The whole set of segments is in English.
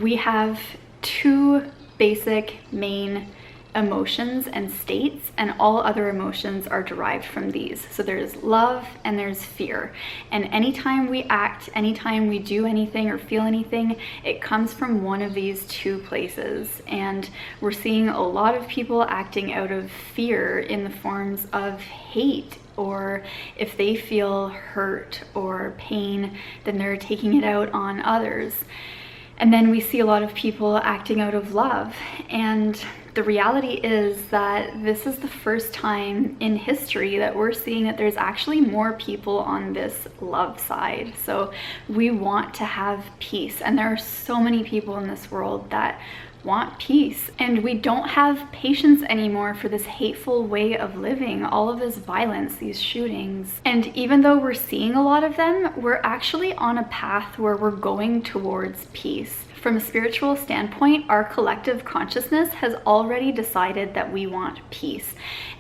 we have two basic main emotions and states, and all other emotions are derived from these. So there's love and there's fear. And anytime we act, anytime we do anything or feel anything, it comes from one of these two places. And we're seeing a lot of people acting out of fear in the forms of hate, or if they feel hurt or pain, then they're taking it out on others. And then we see a lot of people acting out of love. And the reality is that this is the first time in history that we're seeing that there's actually more people on this love side. So we want to have peace, and there are so many people in this world that want peace, and we don't have patience anymore for this hateful way of living, all of this violence, these shootings. And even though we're seeing a lot of them, we're actually on a path where we're going towards peace. From a spiritual standpoint, our collective consciousness has already decided that we want peace.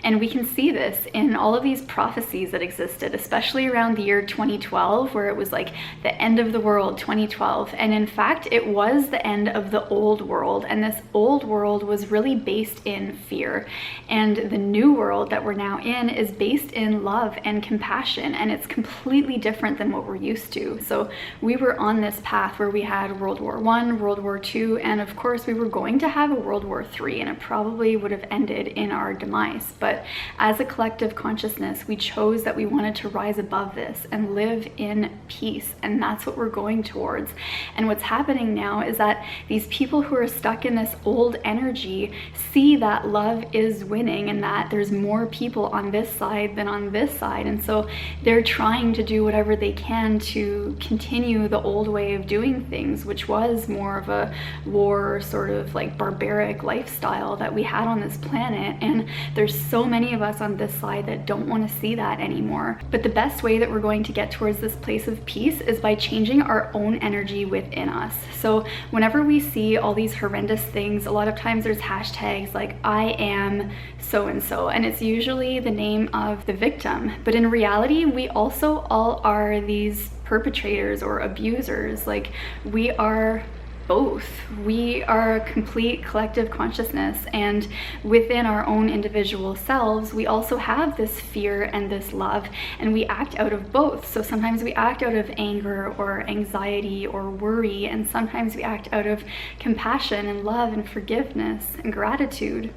And we can see this in all of these prophecies that existed, especially around the year 2012, where it was like the end of the world, 2012. And in fact, it was the end of the old world. And this old world was really based in fear. And the new world that we're now in is based in love and compassion. And it's completely different than what we're used to. So we were on this path where we had World War I, World War II, and of course we were going to have a World War III, and it probably would have ended in our demise. But as a collective consciousness, we chose that we wanted to rise above this and live in peace, and that's what we're going towards. And what's happening now is that these people who are stuck in this old energy see that love is winning and that there's more people on this side than on this side, and so they're trying to do whatever they can to continue the old way of doing things, which was more of a war, sort of like barbaric lifestyle that we had on this planet. And there's so many of us on this side that don't want to see that anymore. But the best way that we're going to get towards this place of peace is by changing our own energy within us. So whenever we see all these horrendous things, a lot of times there's hashtags like I am so and so, and it's usually the name of the victim. But in reality, we also all are these perpetrators or abusers. Like, we are both. We are a complete collective consciousness, and within our own individual selves, we also have this fear and this love, and we act out of both. So sometimes we act out of anger or anxiety or worry, and sometimes we act out of compassion and love and forgiveness and gratitude.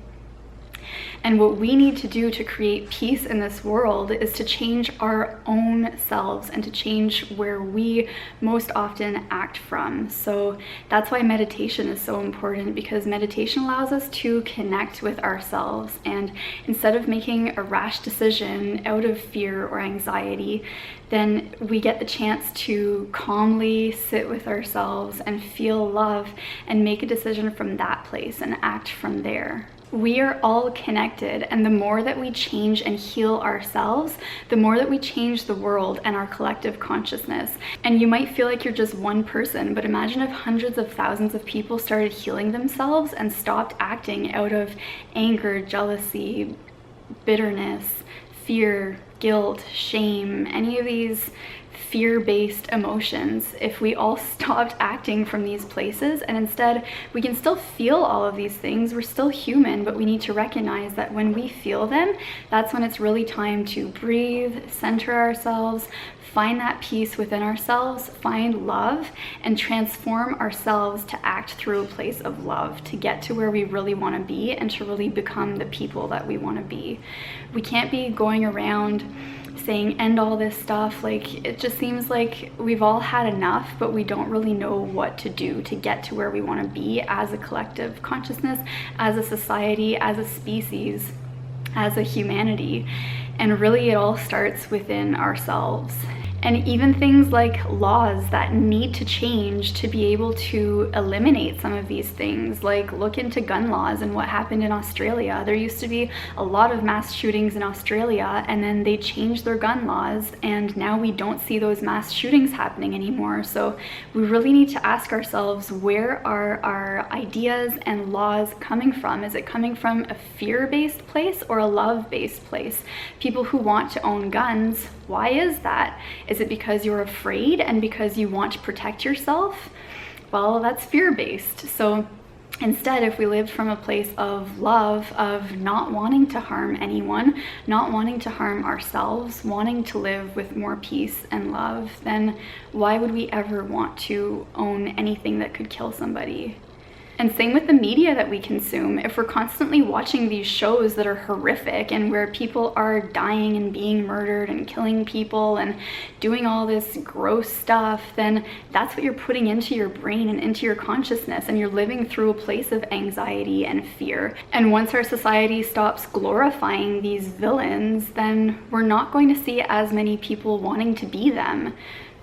And what we need to do to create peace in this world is to change our own selves and to change where we most often act from. So that's why meditation is so important, because meditation allows us to connect with ourselves. And instead of making a rash decision out of fear or anxiety, then we get the chance to calmly sit with ourselves and feel love and make a decision from that place and act from there. We are all connected, and the more that we change and heal ourselves, the more that we change the world and our collective consciousness. And you might feel like you're just one person, but imagine if hundreds of thousands of people started healing themselves and stopped acting out of anger, jealousy, bitterness, fear, guilt, shame, any of these fear-based emotions. If we all stopped acting from these places, and instead we can still feel all of these things, we're still human, but we need to recognize that when we feel them, that's when it's really time to breathe, center ourselves, find that peace within ourselves, find love, and transform ourselves to act through a place of love to get to where we really want to be and to really become the people that we want to be. We can't be going around saying end all this stuff. Like, it just seems like we've all had enough, but we don't really know what to do to get to where we want to be as a collective consciousness, as a society, as a species, as a humanity. And really it all starts within ourselves. And even things like laws that need to change to be able to eliminate some of these things. Like, look into gun laws and what happened in Australia. There used to be a lot of mass shootings in Australia, and then they changed their gun laws, and now we don't see those mass shootings happening anymore. So we really need to ask ourselves, where are our ideas and laws coming from? Is it coming from a fear-based place or a love-based place? People who want to own guns, why is that? Is it because you're afraid and because you want to protect yourself? Well, that's fear-based. So instead, if we lived from a place of love, of not wanting to harm anyone, not wanting to harm ourselves, wanting to live with more peace and love, then why would we ever want to own anything that could kill somebody? And same with the media that we consume. If we're constantly watching these shows that are horrific and where people are dying and being murdered and killing people and doing all this gross stuff, then that's what you're putting into your brain and into your consciousness, and you're living through a place of anxiety and fear. And once our society stops glorifying these villains, then we're not going to see as many people wanting to be them.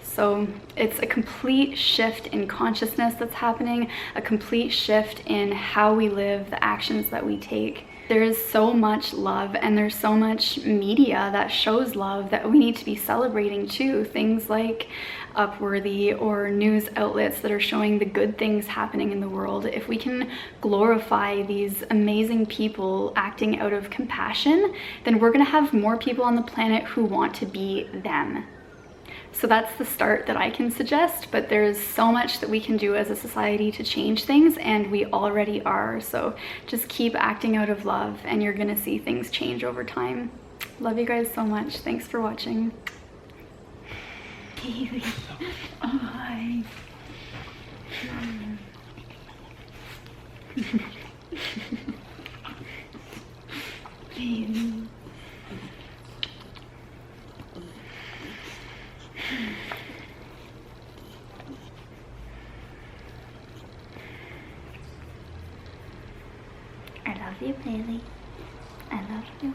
So it's a complete shift in consciousness that's happening, a complete shift in how we live, the actions that we take. There is so much love, and there's so much media that shows love that we need to be celebrating too. Things like Upworthy or news outlets that are showing the good things happening in the world. If we can glorify these amazing people acting out of compassion, then we're gonna have more people on the planet who want to be them. So that's the start that I can suggest, but there's so much that we can do as a society to change things, and we already are. So just keep acting out of love and you're gonna see things change over time. Love you guys so much. Thanks for watching. Kaylee. Oh, hi. Kaylee. I love you, Bailey. I love you.